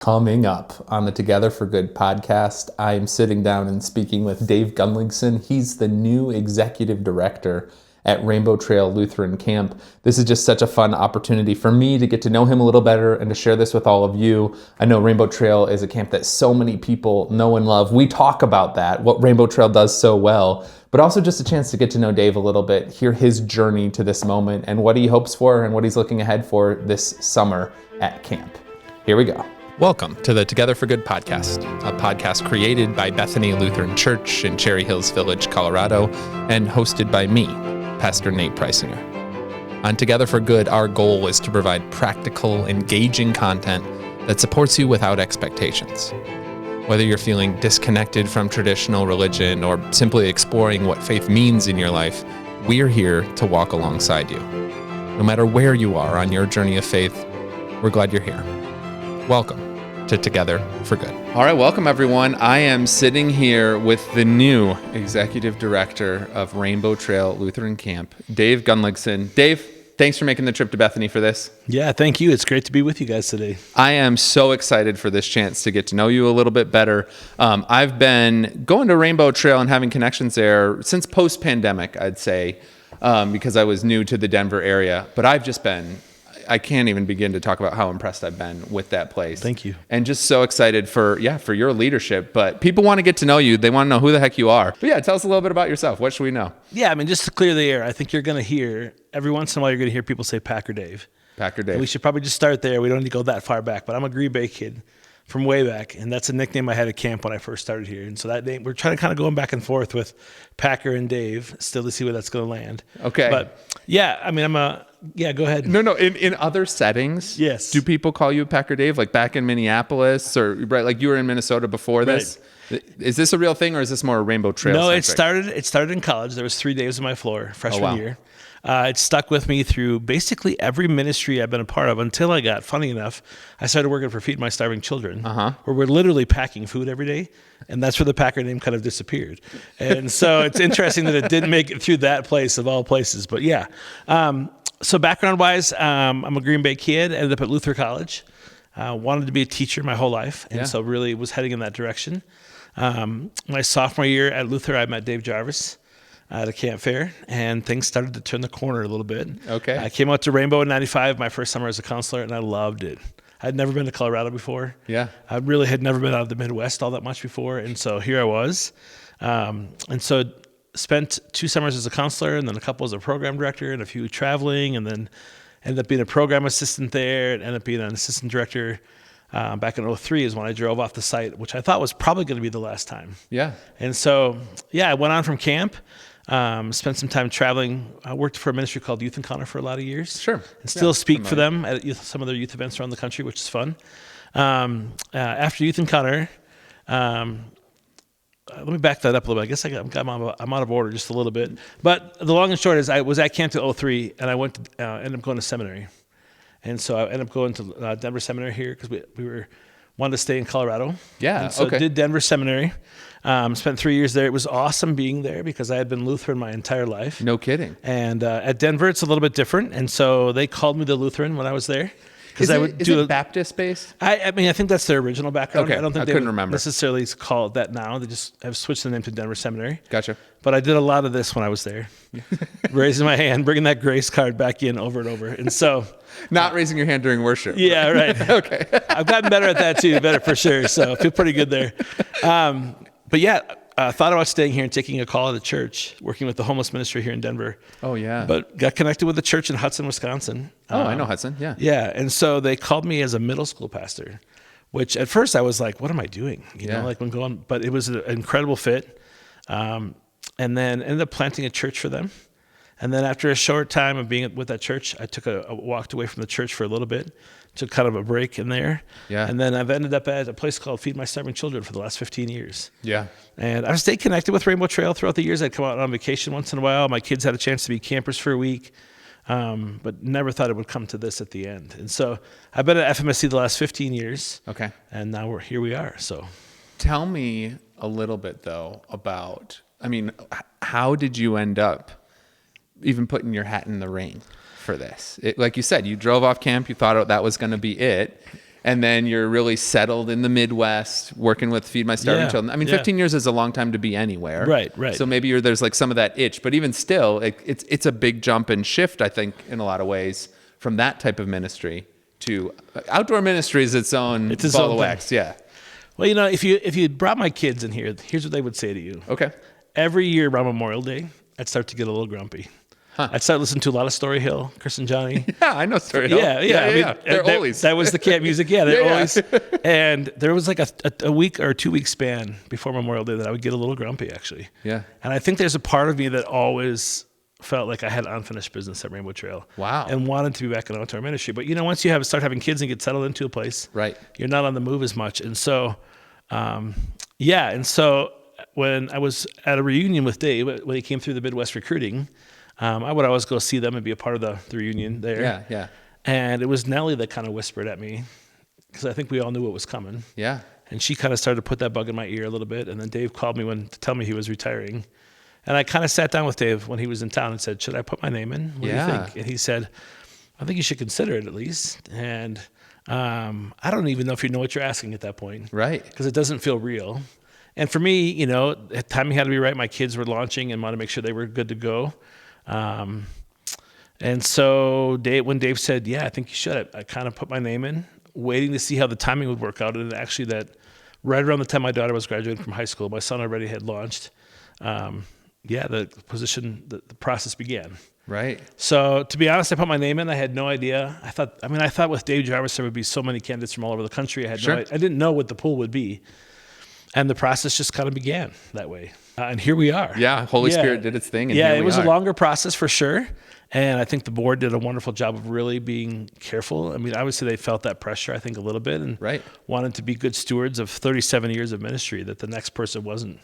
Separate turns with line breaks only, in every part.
Coming up on the Together for Good podcast, I'm sitting down and speaking with Dave Gunnlaugsson. He's the new executive director at Rainbow Trail Lutheran Camp. This is just such a fun opportunity for me to get to know him a little better and to share this with all of you. I know Rainbow Trail is a camp that so many people know and love. We talk about that, what Rainbow Trail does so well, but also just a chance to get to know Dave a little bit, hear his journey to this moment and what he hopes for and what he's looking ahead for this summer at camp. Here we go. Welcome to the Together for Good podcast, a podcast created by Bethany Lutheran Church in Cherry Hills Village, Colorado, and hosted by me, Pastor Nate Preisinger. On Together for Good, our goal is to provide practical, engaging content that supports you without expectations. Whether you're feeling disconnected from traditional religion or simply exploring what faith means in your life, we're here to walk alongside you. No matter where you are on your journey of faith, we're glad you're here. Welcome to Together for Good. All right, welcome everyone. I am sitting here with the new executive director of Rainbow Trail Lutheran Camp, Dave Gunnlaugsson. Dave, thanks for making the trip to Bethany for this.
Yeah, thank you. It's great to be with you guys today.
I am so excited for this chance to get to know you a little bit better. I've been going to Rainbow Trail and having connections there since post-pandemic, I'd say, because I was new to the Denver area. But I can't even begin to talk about how impressed I've been with that place.
Thank you.
And just so excited for your leadership. But people want to get to know you. They want to know who the heck you are. But yeah, tell us a little bit about yourself. What should we know?
Yeah, I mean, just to clear the air, I think you're going to hear, every once in a while, you're going to hear people say Packer Dave.
Packer Dave.
And we should probably just start there. We don't need to go that far back. But I'm a Green Bay kid from way back. And that's a nickname I had at camp when I first started here. And so that name, we're trying to kind of going back and forth with Packer and Dave, still to see where that's going to land.
Okay.
But yeah, I mean, go ahead.
No. In other settings,
yes.
Do people call you Packer Dave? Like back in Minneapolis, or right? Like you were in Minnesota before this. Right. Is this a real thing, or is this more a Rainbow Trail?
No, it started in college. There was 3 days on my floor freshman year. It stuck with me through basically every ministry I've been a part of until I got, funny enough, I started working for Feed My Starving Children, where we're literally packing food every day. And that's where the Packer name kind of disappeared. And so it's interesting that it didn't make it through that place of all places. But yeah. So background-wise, I'm a Green Bay kid, ended up at Luther College. Wanted to be a teacher my whole life, and so really was heading in that direction. My sophomore year at Luther, I met Dave Jarvis at a camp fair, and things started to turn the corner a little bit.
Okay.
I came out to Rainbow in 95, my first summer as a counselor, and I loved it. I'd never been to Colorado before.
Yeah.
I really had never been out of the Midwest all that much before, and so here I was. And so spent 2 summers as a counselor and then a couple as a program director and a few traveling, and then ended up being a program assistant there and ended up being an assistant director. Back in 2003 is when I drove off the site, which I thought was probably going to be the last time. Yeah. And so, I went on from camp, spent some time traveling. I worked for a ministry called Youth Encounter for a lot of years.
Sure.
And still speak for them at some of their youth events around the country, which is fun. After Youth Encounter, let me back that up a little bit. I guess I'm out of order just a little bit. But the long and short is I was at camp till 2003, and I ended up going to seminary. And so I ended up going to Denver Seminary here because we wanted to stay in Colorado.
Yeah,
and so did Denver Seminary. Spent 3 years there. It was awesome being there because I had been Lutheran my entire life.
No kidding.
And at Denver, it's a little bit different. And so they called me the Lutheran when I was there.
Is it Baptist-based?
I mean, I think that's their original background.
Okay,
I don't think
couldn't remember.
Necessarily call it that now. They just have switched the name to Denver Seminary.
Gotcha.
But I did a lot of this when I was there. Raising my hand, bringing that grace card back in over and over. And so...
Not raising your hand during worship.
Yeah, right.
Okay.
I've gotten better at that too, better for sure. So I feel pretty good there. But yeah, thought about staying here and taking a call at a church, working with the homeless ministry here in Denver.
Oh, yeah.
But got connected with a church in Hudson, Wisconsin.
Oh, I know Hudson, yeah.
Yeah, and so they called me as a middle school pastor, which at first I was like, what am I doing? You know, like when going, but it was an incredible fit. And then ended up planting a church for them. And then after a short time of being with that church, I walked away from the church for a little bit, took kind of a break in there. Yeah. And then I've ended up at a place called Feed My Starving Children for the last 15 years. Yeah. And I've stayed connected with Rainbow Trail throughout the years. I'd come out on vacation once in a while. My kids had a chance to be campers for a week, but never thought it would come to this at the end. And so I've been at FMSC the last 15 years. Okay. And now here we are, so.
Tell me a little bit, though, about, how did you end up even putting your hat in the ring for this? Like you said, you drove off camp, you thought that was going to be it. And then you're really settled in the Midwest, working with Feed My Starving Children. I mean, 15 years is a long time to be anywhere.
Right.
So maybe there's like some of that itch, but even still, it's a big jump and shift, I think, in a lot of ways, from that type of ministry to outdoor ministry is its own ball of wax. Yeah.
Well, if you brought my kids in here, here's what they would say to you.
Okay.
Every year around Memorial Day, I'd start to get a little grumpy. I'd start listening to a lot of Story Hill, Chris and Johnny.
Yeah, I know Story Hill.
Yeah. I mean,
they're oldies.
That was the camp music. Yeah, they're oldies. And there was like a week or 2 week span before Memorial Day that I would get a little grumpy, actually.
Yeah.
And I think there's a part of me that always felt like I had unfinished business at Rainbow Trail.
Wow.
And wanted to be back in outdoor ministry. But once you start having kids and get settled into a place,
right,
you're not on the move as much. And so, And so when I was at a reunion with Dave, when he came through the Midwest recruiting, I would always go see them and be a part of the reunion there.
Yeah.
And it was Nellie that kind of whispered at me, because I think we all knew what was coming.
Yeah.
And she kind of started to put that bug in my ear a little bit. And then Dave called me to tell me he was retiring. And I kind of sat down with Dave when he was in town and said, should I put my name in? What do you think? And he said, I think you should consider it at least. And I don't even know if you know what you're asking at that point.
Right.
Because it doesn't feel real. And for me, timing had to be right. My kids were launching and wanted to make sure they were good to go. And so when Dave said, yeah, I think you should, I kind of put my name in, waiting to see how the timing would work out. And actually that right around the time my daughter was graduating from high school, my son already had launched. The process began.
Right.
So to be honest, I put my name in. I had no idea. I thought with Dave Jarvis, there would be so many candidates from all over the country. I didn't know what the pool would be. And the process just kind of began that way. And here we are.
Yeah. Holy Spirit did its thing. And
it was a longer process for sure. And I think the board did a wonderful job of really being careful. I mean, obviously they felt that pressure, I think, a little bit, and wanted to be good stewards of 37 years of ministry that the next person wasn't.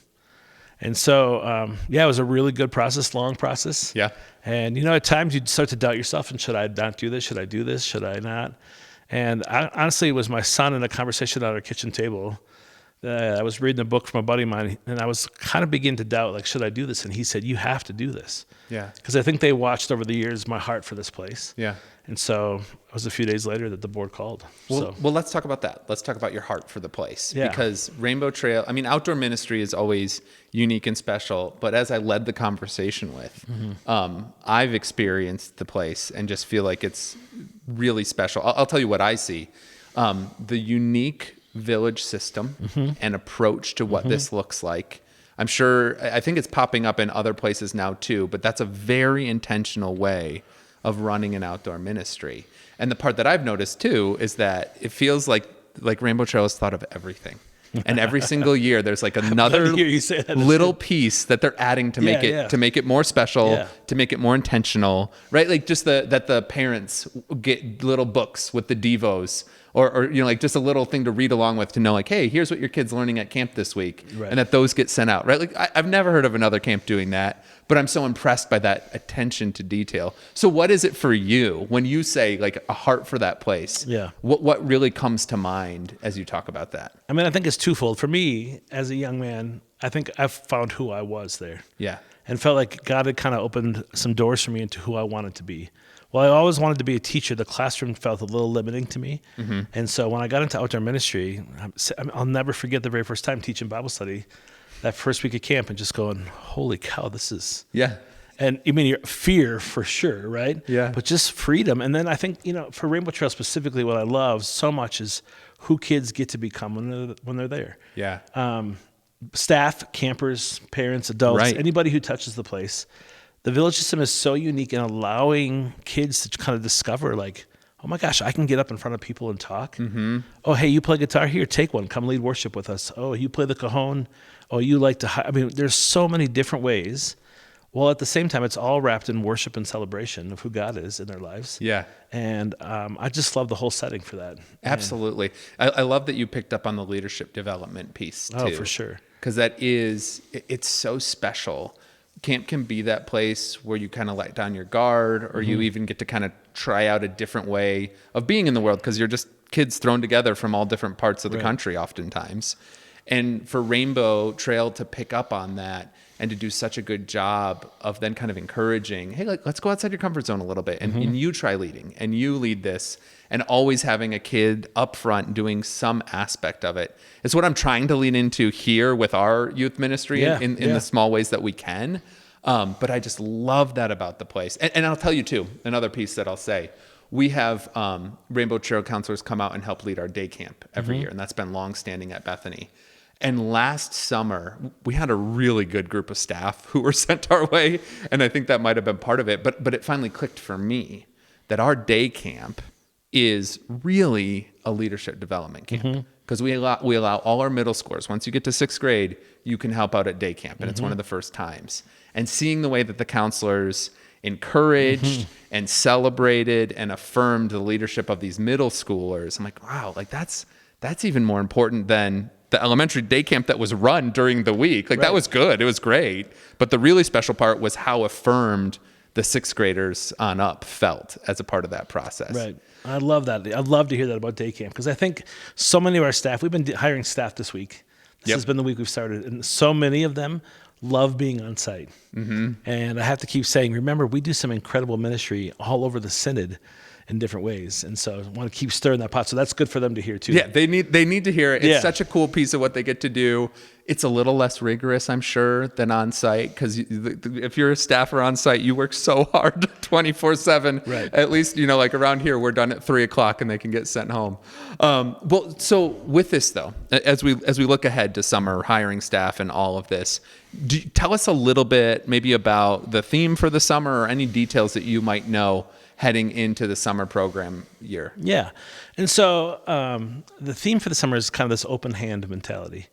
And so, it was a really good process, long process.
Yeah.
And, at times you'd start to doubt yourself, and should I not do this? Should I do this? Should I not? And honestly, it was my son in a conversation at our kitchen table. I was reading a book from a buddy of mine, and I was kind of beginning to doubt, like, should I do this? And he said, you have to do this. Yeah. Because I think they watched over the years my heart for this place. Yeah. And so it was a few days later that the board called.
Well, let's talk about that. Let's talk about your heart for the place. Yeah. Because Rainbow Trail, outdoor ministry is always unique and special. But as I led the conversation with, I've experienced the place and just feel like it's really special. I'll tell you what I see. The unique village system and approach to what this looks like. I think it's popping up in other places now too, but that's a very intentional way of running an outdoor ministry. And the part that I've noticed too is that it feels like Rainbow Trail has thought of everything. And every single year there's like another little piece that they're adding to make it more special, to make it more intentional, right? Like just that the parents get little books with the devos, or like just a little thing to read along with, to know like, hey, here's what your kid's learning at camp this week, and that those get sent out, right? Like I've never heard of another camp doing that, but I'm so impressed by that attention to detail. So what is it for you when you say like a heart for that place? Yeah. What really comes to mind as you talk about that? I
think it's twofold. For me, as a young man, I think I've found who I was there. Yeah. And felt like God had kind of opened some doors for me into who I wanted to be. Well, I always wanted to be a teacher. The classroom felt a little limiting to me. And so when I got into outdoor ministry, I'll never forget the very first time teaching Bible study, that first week of camp, and just going, holy cow, this is... Yeah. And your fear for sure, right? Yeah. But just freedom. And then I think, for Rainbow Trail specifically, what I love so much is who kids get to become when they're there. Yeah. Staff, campers, parents, adults, anybody who touches the place. The village system is so unique in allowing kids to kind of discover, like, oh my gosh, I can get up in front of people and talk. Oh, hey, you play guitar? Here, take one. Come lead worship with us. Oh, you play the cajon? Oh, you like to... there's so many different ways. Well, at the same time, it's all wrapped in worship and celebration of who God is in their lives. Yeah. And I just love the whole setting for that.
Absolutely. I love that you picked up on the leadership development piece, too.
Oh, for sure.
Because it's so special. Camp can be that place where you kind of let down your guard, or you even get to kind of try out a different way of being in the world, because you're just kids thrown together from all different parts of the country oftentimes. And for Rainbow Trail to pick up on that and to do such a good job of then kind of encouraging, hey, let's go outside your comfort zone a little bit, and you try leading, and you lead this, and always having a kid up front doing some aspect of it. It's what I'm trying to lean into here with our youth ministry in the small ways that we can. But I just love that about the place. And I'll tell you too, another piece that I'll say, we have Rainbow Trail counselors come out and help lead our day camp every year, and that's been longstanding at Bethany. And last summer, we had a really good group of staff who were sent our way, and I think that might have been part of it. But it finally clicked for me that our day camp is really a leadership development camp, because we allow all our middle schoolers, once you get to 6th grade, you can help out at day camp, and it's one of the first times. And seeing the way that the counselors encouraged and celebrated and affirmed the leadership of these middle schoolers, I'm like, wow, like that's even more important than the elementary day camp that was run during the week. Like that was good. It was great. But the really special part was how affirmed the 6th graders on up felt as a part of that process.
Right. I love that. I'd love to hear that about day camp, because I think so many of our staff, we've been hiring staff this week. This has been the week we've started, and so many of them love being on site. And I have to keep saying, remember, we do some incredible ministry all over the synod in different ways, and so I want to keep stirring that pot. So that's good for them to hear too.
Yeah, they need to hear it. It's such a cool piece of what they get to do. It's a little less rigorous, I'm sure, than on site, because if you're a staffer on site, you work so hard 24/7.
Right.
At least, like around here, we're done at 3:00 and they can get sent home. Well, so with this though, as we look ahead to summer, hiring staff and all of this, tell us a little bit maybe about the theme for the summer, or any details that you might know heading into the summer program year.
Yeah. And so the theme for the summer is kind of this open hand mentality.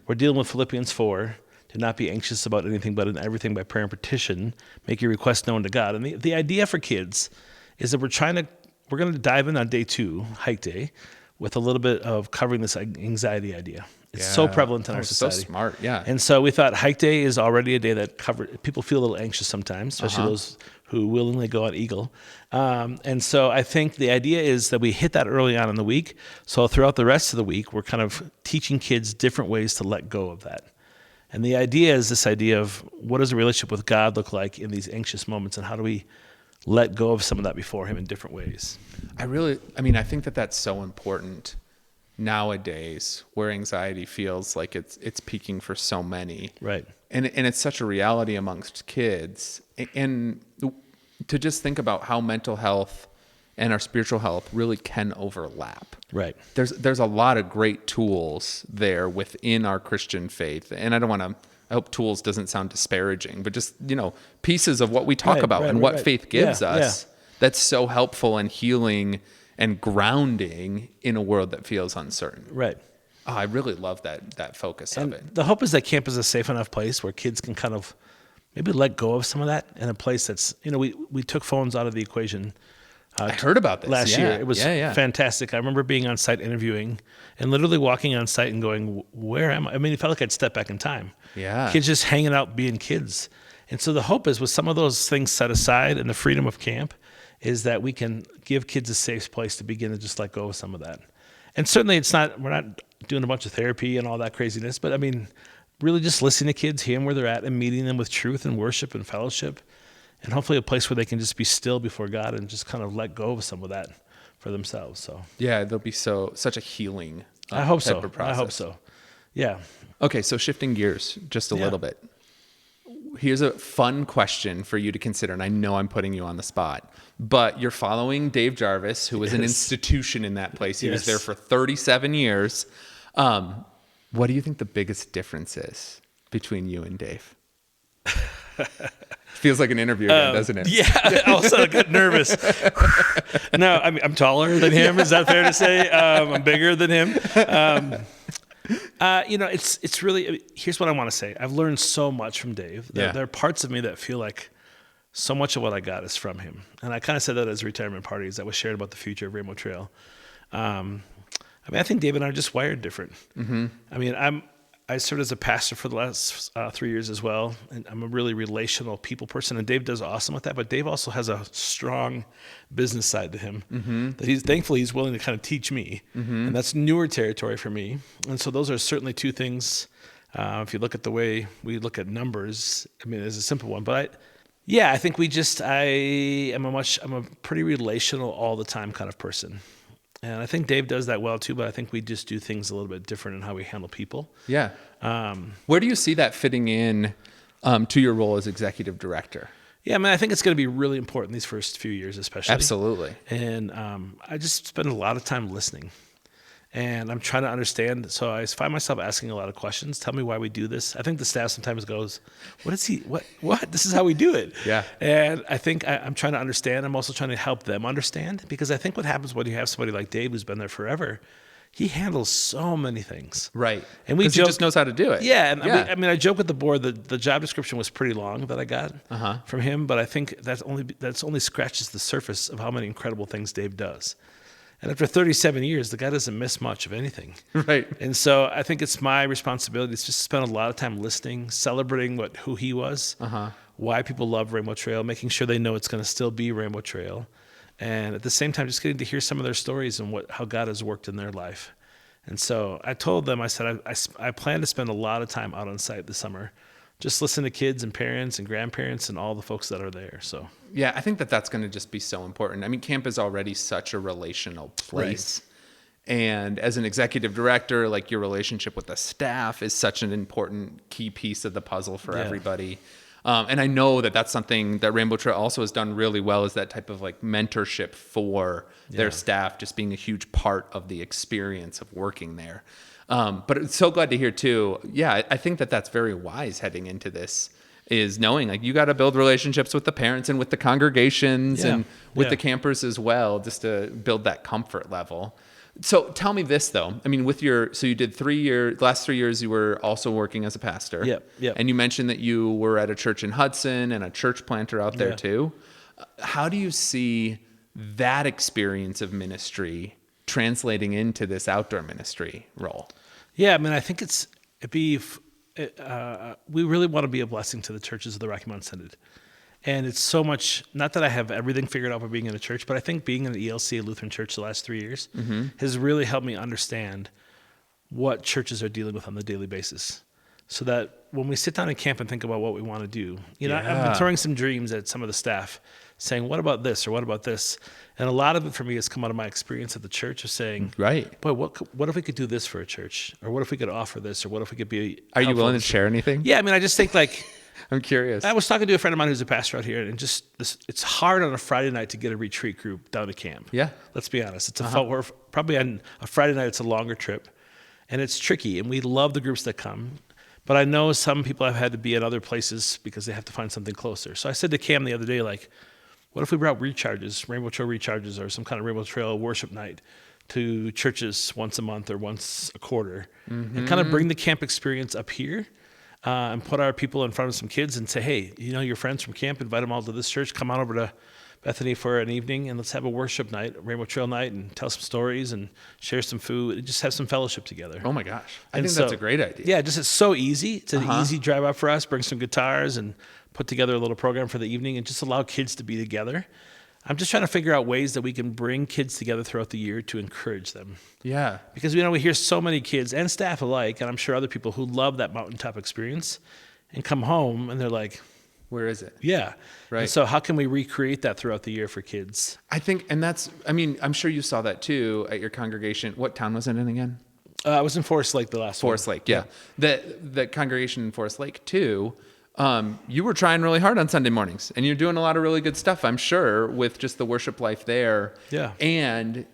We're dealing with Philippians 4, to not be anxious about anything, but in everything by prayer and petition, make your requests known to God. And the idea for kids is that we're going to dive in on day 2, hike day, with a little bit of covering this anxiety idea. It's so prevalent in our society.
So smart, yeah.
And so we thought hike day is already a day that people feel a little anxious sometimes, especially those who willingly go on Eagle. And so I think the idea is that we hit that early on in the week. So throughout the rest of the week, we're kind of teaching kids different ways to let go of that. And the idea is this idea of, what does a relationship with God look like in these anxious moments, and how do we let go of some of that before Him in different ways?
I think that that's so important nowadays, where anxiety feels like it's peaking for so many.
Right.
And it's such a reality amongst kids. And to just think about how mental health and our spiritual health really can overlap.
Right.
There's a lot of great tools there within our Christian faith. And I hope tools doesn't sound disparaging, but just, pieces of what we talk about and what faith gives us that's so helpful and healing and grounding in a world that feels uncertain.
Right.
Oh, I really love that focus of it.
The hope is that camp is a safe enough place where kids can kind of maybe let go of some of that, in a place that's, we took phones out of the equation.
I heard about this
last year. It was fantastic. I remember being on site interviewing and literally walking on site and going, where am I? I mean, it felt like I'd step back in time.
Yeah.
Kids just hanging out, being kids. And so the hope is, with some of those things set aside and the freedom of camp, is that we can give kids a safe place to begin to just let go of some of that. And certainly we're not doing a bunch of therapy and all that craziness, but I mean, really just listening to kids, hearing where they're at, and meeting them with truth and worship and fellowship, and hopefully a place where they can just be still before God and just kind of let go of some of that for themselves. So
yeah, there'll be such a healing
I hope
type
so.
of process.
I hope so. Yeah.
Okay, so shifting gears just a little bit. Here's a fun question for you to consider, and I know I'm putting you on the spot, but you're following Dave Jarvis, who was an institution in that place. He was there for 37 years. What do you think the biggest difference is between you and Dave? Feels like an interview again, doesn't it?
Yeah, all of a sudden I get nervous. No, I'm taller than him. Is that fair to say? I'm bigger than him. It's really, here's what I want to say. I've learned so much from Dave. There are parts of me that feel like so much of what I got is from him. And I kind of said that as a retirement parties that was shared about the future of Rainbow Trail. I think Dave and I are just wired different. I mean, I served as a pastor for the last 3 years as well, and I'm a really relational people person, and Dave does awesome with that, but Dave also has a strong business side to him that he's willing to kind of teach me, and that's newer territory for me. And so those are certainly two things. If you look at the way we look at numbers, I mean, it's a simple one, but I think I'm a pretty relational all the time kind of person. And I think Dave does that well too, but I think we just do things a little bit different in how we handle people.
Yeah. Where do you see that fitting in to your role as executive director?
Yeah, I mean, I think it's going to be really important these first few years, especially.
Absolutely.
And I just spend a lot of time listening. And I'm trying to understand. So I find myself asking a lot of questions. Tell me why we do this. I think the staff sometimes goes, what? This is how we do it.
Yeah.
And I think I'm trying to understand. I'm also trying to help them understand, because I think what happens when you have somebody like Dave who's been there forever, he handles so many things.
Right.
And
he just knows how to do it.
Yeah. And I joke with the board that the job description was pretty long that I got from him, but I think that's only scratches the surface of how many incredible things Dave does. And after 37 years, the guy doesn't miss much of anything.
Right.
And so I think it's my responsibility to just spend a lot of time listening, celebrating who he was, why people love Rainbow Trail, making sure they know it's going to still be Rainbow Trail. And at the same time, just getting to hear some of their stories and how God has worked in their life. And so I told them, I said, I plan to spend a lot of time out on site this summer, just listen to kids and parents and grandparents and all the folks that are there. So
yeah, I think that's going to just be so important. I mean, camp is already such a relational place. Right. And as an executive director, like, your relationship with the staff is such an important key piece of the puzzle for everybody. And I know that that's something that Rainbow Trail also has done really well, is that type of like mentorship for their staff, just being a huge part of the experience of working there. But it's so glad to hear too. Yeah, I think that that's very wise heading into this, is knowing like you got to build relationships with the parents and with the congregations and with the campers as well, just to build that comfort level. So tell me this though. I mean, so you did last 3 years, you were also working as a pastor.
Yep.
And you mentioned that you were at a church in Hudson and a church planter out there too. How do you see that experience of ministry translating into this outdoor ministry role?
Yeah, I mean, I think we really want to be a blessing to the churches of the Rocky Mountain Synod. And it's so much, not that I have everything figured out for being in a church, but I think being in the ELC, Lutheran Church, the last 3 years has really helped me understand what churches are dealing with on the daily basis. So that when we sit down in camp and think about what we want to do, I've been throwing some dreams at some of the staff, saying, what about this or what about this? And a lot of it for me has come out of my experience at the church of saying, right, boy, what if we could do this for a church? Or what if we could offer this? Or what if we could be...
Are you willing to share anything?
Yeah, I mean, I just think like...
I'm curious.
I was talking to a friend of mine who's a pastor out here, and it's hard on a Friday night to get a retreat group down to camp. Yeah. Let's be honest. It's probably on a Friday night, it's a longer trip, and it's tricky, and we love the groups that come. But I know some people have had to be in other places because they have to find something closer. So I said to Cam the other day, like, what if we brought recharges, Rainbow Trail recharges, or some kind of Rainbow Trail worship night to churches once a month or once a quarter, and kind of bring the camp experience up here, and put our people in front of some kids and say, hey, your friends from camp, invite them all to this church, come on over to Bethany for an evening, and let's have a worship night, a Rainbow Trail night, and tell some stories and share some food and just have some fellowship together.
Oh my gosh. I think that's a great idea.
Yeah, it's so easy. It's an easy drive up for us, bring some guitars and put together a little program for the evening and just allow kids to be together. I'm just trying to figure out ways that we can bring kids together throughout the year to encourage them. Yeah. Because, we hear so many kids and staff alike, and I'm sure other people who love that mountaintop experience and come home and they're like, where is it? Yeah. Right. And so how can we recreate that throughout the year for kids? I think, and I'm sure you saw that too at your congregation. What town was it in again? I was in Forest Lake the last
Forest Lake, yeah. The congregation in Forest Lake too, you were trying really hard on Sunday mornings, and you're doing a lot of really good stuff, I'm sure, with just the worship life there. Yeah. And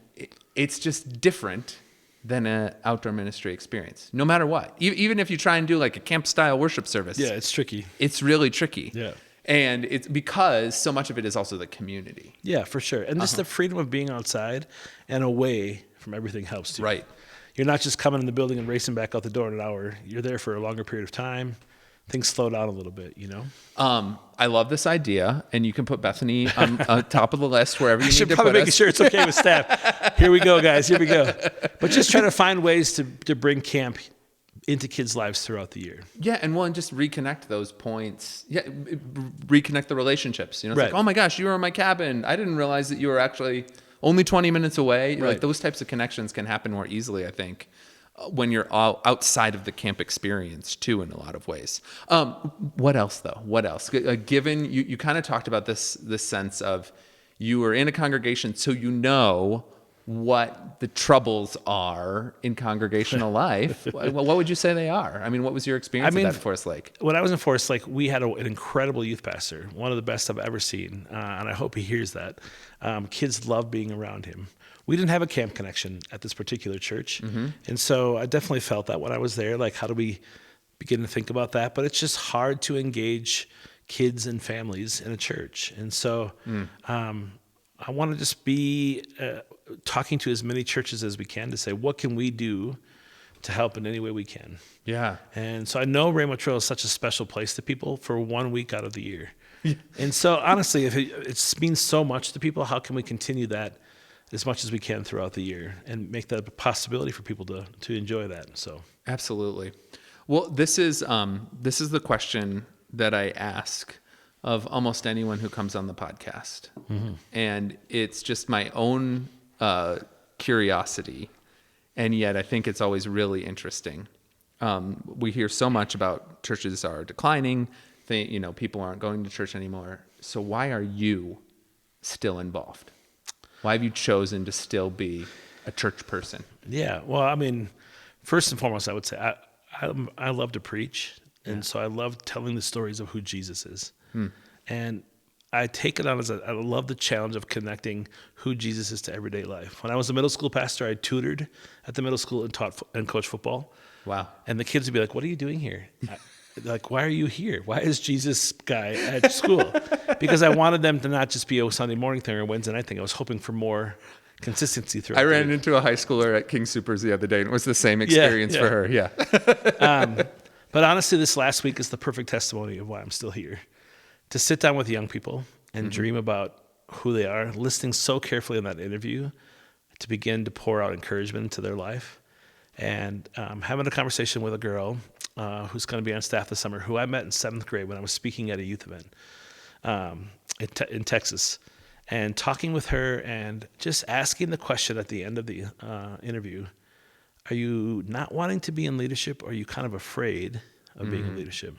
it's just different than an outdoor ministry experience, no matter what. Even if you try and do like a camp-style worship service.
Yeah, it's tricky.
It's really tricky. Yeah. And it's because so much of it is also the community.
Yeah, for sure. And just the freedom of being outside and away from everything helps too. Right. You're not just coming in the building and racing back out the door in an hour. You're there for a longer period of time. Things slow down a little bit,
I love this idea, and you can put Bethany on top of the list wherever you need to put us.
I should probably make sure it's okay with staff. Here we go, guys. Here we go. But just try to find ways to bring camp into kids' lives throughout the year.
Yeah, and just reconnect those points. Yeah, reconnect the relationships. It's
Right.
like, oh my gosh, you were in my cabin. I didn't realize that you were actually only 20 minutes away.
Right.
Like those types of connections can happen more easily, I think, when you're all outside of the camp experience too, in a lot of ways. What else though? What else? Given you kind of talked about this sense of you were in a congregation, so what the troubles are in congregational life. What would you say they are? I mean, what was your experience of that at Forest Lake?
When I was in Forest Lake, we had an incredible youth pastor, one of the best I've ever seen, and I hope he hears that. Kids love being around him. We didn't have a camp connection at this particular church, and so I definitely felt that when I was there, like, how do we begin to think about that? But it's just hard to engage kids and families in a church, and so I want to just be talking to as many churches as we can to say, what can we do to help in any way we can?
Yeah.
And so I know Rainbow Trail is such a special place to people for 1 week out of the year. And so honestly, if it means so much to people, how can we continue that as much as we can throughout the year and make that a possibility for people to enjoy that? So
absolutely. Well, this is the question that I ask of almost anyone who comes on the podcast. And it's just my own curiosity. And yet I think it's always really interesting. We hear so much about churches are declining, people aren't going to church anymore. So why are you still involved? Why have you chosen to still be a church person?
Yeah, well, I mean, first and foremost, I would say I love to preach. And so I love telling the stories of who Jesus is. And I take it on as I love the challenge of connecting who Jesus is to everyday life. When I was a middle school pastor, I tutored at the middle school and taught and coached football.
Wow.
And the kids would be like, what are you doing here? Like, why are you here? Why is Jesus guy at school? Because I wanted them to not just be a Sunday morning thing or a Wednesday night thing. I was hoping for more consistency throughout
I ran into a high schooler at King Soopers the other day, and it was the same experience for her. Yeah.
But honestly, this last week is the perfect testimony of why I'm still here. To sit down with young people and dream about who they are, listening so carefully in that interview to begin to pour out encouragement into their life, and having a conversation with a girl who's going to be on staff this summer, who I met in 7th grade when I was speaking at a youth event in Texas, and talking with her and just asking the question at the end of the interview, are you not wanting to be in leadership, or are you kind of afraid of being in leadership?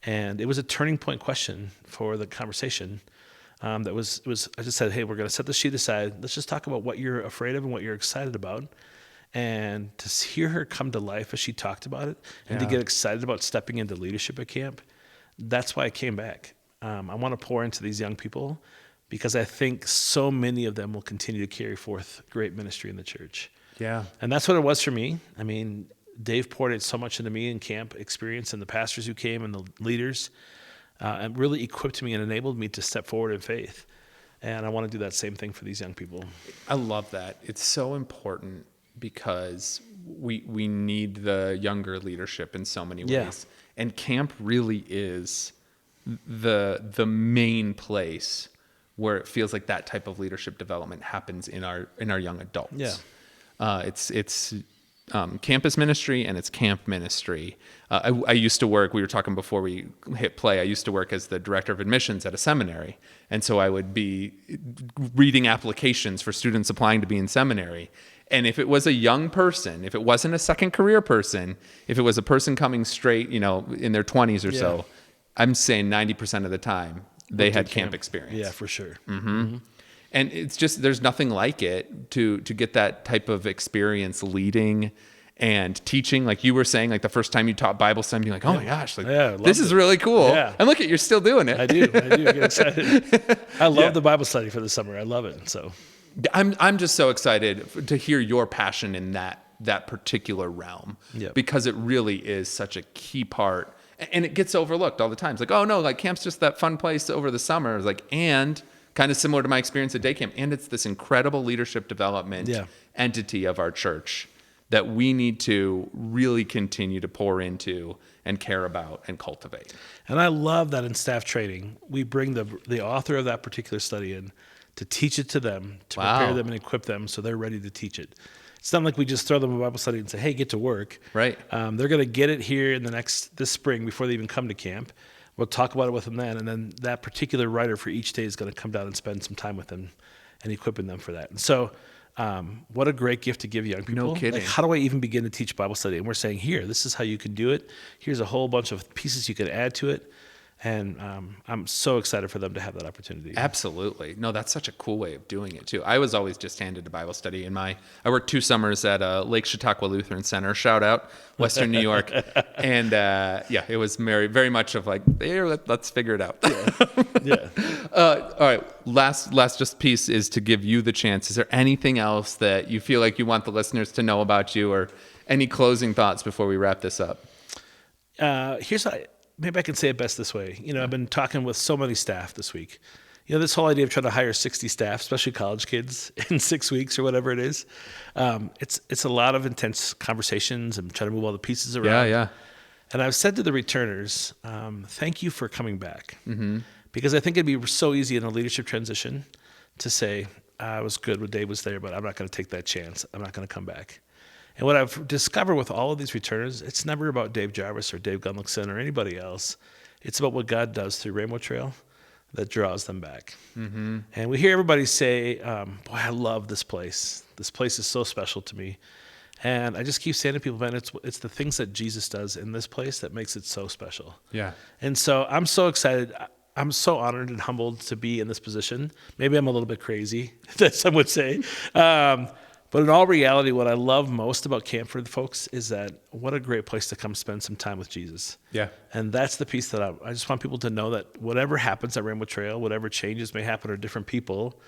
And it was a turning point question for the conversation. I just said, hey, we're going to set the sheet aside. Let's just talk about what you're afraid of and what you're excited about. And to hear her come to life as she talked about it, and to get excited about stepping into leadership at camp, that's why I came back. I want to pour into these young people because I think so many of them will continue to carry forth great ministry in the church.
Yeah.
And that's what it was for me. I mean, Dave poured it so much into me in camp experience, and the pastors who came and the leaders, and really equipped me and enabled me to step forward in faith. And I want to do that same thing for these young people.
I love that. It's so important because we need the younger leadership in so many ways.
Yeah.
And camp really is the main place where it feels like that type of leadership development happens in our young adults.
Yeah.
It's campus ministry and it's camp ministry. I used to work, we were talking before we hit play, I used to work as the director of admissions at a seminary. And so I would be reading applications for students applying to be in seminary. And if it was a young person, if it wasn't a second career person, if it was a person coming straight, in their 20s or so, I'm saying 90% of the time they had camp experience.
Yeah, for sure.
Mm-hmm. And it's just, there's nothing like it to get that type of experience leading and teaching. Like you were saying, like the first time you taught Bible study, you're like, oh my gosh, like this is really cool.
Yeah.
And look at, you're still doing it.
I do get excited. I love the Bible study for the summer. I love it. So
I'm just so excited to hear your passion in that particular realm, because it really is such a key part, and it gets overlooked all the time. It's like, oh no, like camp's just that fun place over the summer. It's like, and kind of similar to my experience at day camp, and it's this incredible leadership development entity of our church that we need to really continue to pour into and care about and cultivate.
And I love that in staff training, we bring the author of that particular study in to teach it to them, to prepare them and equip them so they're ready to teach it. It's not like we just throw them a Bible study and say, hey, get to work.
Right.
They're going to get it here this spring before they even come to camp. We'll talk about it with them then. And then that particular writer for each day is going to come down and spend some time with them and equipping them for that. And so what a great gift to give young people.
No kidding.
Like, how do I even begin to teach Bible study? And we're saying, here, this is how you can do it. Here's a whole bunch of pieces you can add to it. And I'm so excited for them to have that opportunity.
Absolutely. No, that's such a cool way of doing it too. I was always just handed to Bible study I worked 2 summers at Lake Chautauqua Lutheran Center, shout out, Western New York. And it was very, very much of like, here, let's figure it out.
Yeah.
All right. Last just piece is to give you the chance. Is there anything else that you feel like you want the listeners to know about you, or any closing thoughts before we wrap this up?
Maybe I can say it best this way. I've been talking with so many staff this week. This whole idea of trying to hire 60 staff, especially college kids, in 6 weeks or whatever it is, it's a lot of intense conversations and trying to move all the pieces around.
Yeah.
And I've said to the returners, thank you for coming back. Mm-hmm. Because I think it'd be so easy in a leadership transition to say, I was good when Dave was there, but I'm not going to take that chance. I'm not going to come back. And what I've discovered with all of these returners, it's never about Dave Jarvis or Dave Gunnlaugsson or anybody else. It's about what God does through Rainbow Trail that draws them back. Mm-hmm. And we hear everybody say, boy, I love this place. This place is so special to me. And I just keep saying to people, man, it's the things that Jesus does in this place that makes it so special.
Yeah.
And so I'm so excited. I'm so honored and humbled to be in this position. Maybe I'm a little bit crazy, that some would say. But in all reality, what I love most about Camp for the folks is that what a great place to come spend some time with Jesus.
Yeah.
And that's the piece that I just want people to know, that whatever happens at Rainbow Trail, whatever changes may happen to different people,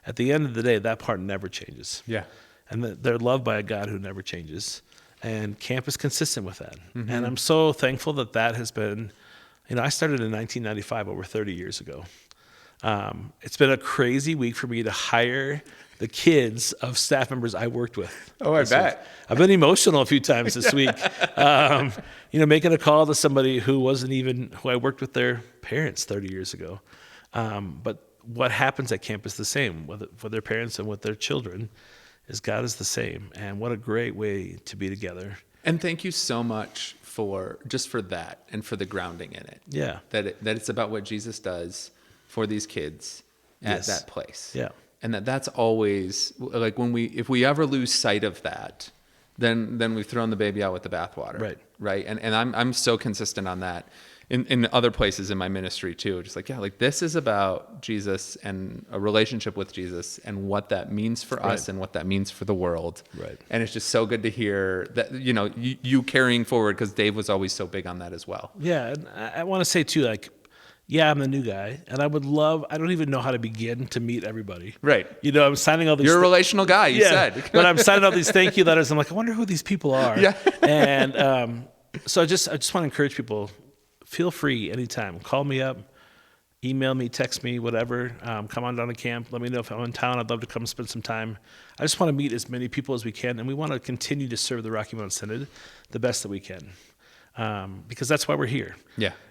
at the end of the day, that part never changes.
Yeah.
And they're loved by a God who never changes. And Camp is consistent with that. Mm-hmm. And I'm so thankful that has been, I started in 1995, over 30 years ago. It's been a crazy week for me to hire the kids of staff members I worked with.
Oh, I bet.
Week. I've been emotional a few times this week. Making a call to somebody who I worked with their parents 30 years ago. But what happens at camp is the same with their parents and with their children, is God is the same. And what a great way to be together.
And thank you so much for that and for the grounding in it.
Yeah.
That it's about what Jesus does for these kids at that place.
Yeah.
And that's always, like, if we ever lose sight of that, then we've thrown the baby out with the bathwater. Right. And I'm so consistent on that in other places in my ministry too. Just like, this is about Jesus and a relationship with Jesus and what that means for us and what that means for the world. Right. And it's just so good to hear that, you carrying forward, because Dave was always so big on that as well. Yeah.
And I want to say too, I'm the new guy, and I don't even know how to begin to meet everybody.
Right.
I'm signing all these...
You're a relational guy, you said.
But I'm signing all these thank you letters. I'm like, I wonder who these people are.
Yeah.
And so I just want to encourage people, feel free anytime. Call me up, email me, text me, whatever. Come on down to camp. Let me know if I'm in town. I'd love to come spend some time. I just want to meet as many people as we can, and we want to continue to serve the Rocky Mountain Synod the best that we can. Because that's why we're here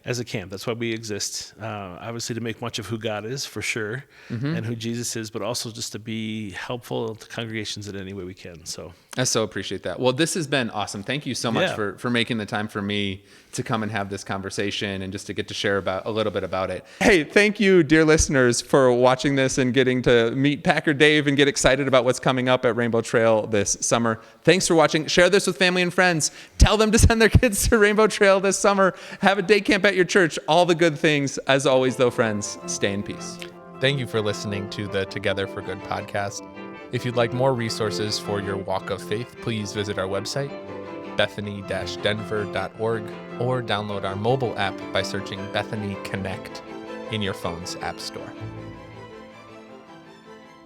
as a camp. That's why we exist. Obviously to make much of who God is, for sure, and who Jesus is, but also just to be helpful to congregations in any way we can. So
I so appreciate that. Well, this has been awesome. Thank you so much for making the time for me to come and have this conversation and just to get to share a little bit about it. Hey, thank you, dear listeners, for watching this and getting to meet Packer Dave and get excited about what's coming up at Rainbow Trail this summer. Thanks for watching. Share this with family and friends. Tell them to send their kids to Rainbow Trail this summer. Have a day camp at your church. All the good things. As always, though, friends, stay in peace. Thank you for listening to the Together for Good podcast. If you'd like more resources for your walk of faith, please visit our website, bethany-denver.org, or download our mobile app by searching Bethany Connect in your phone's app store.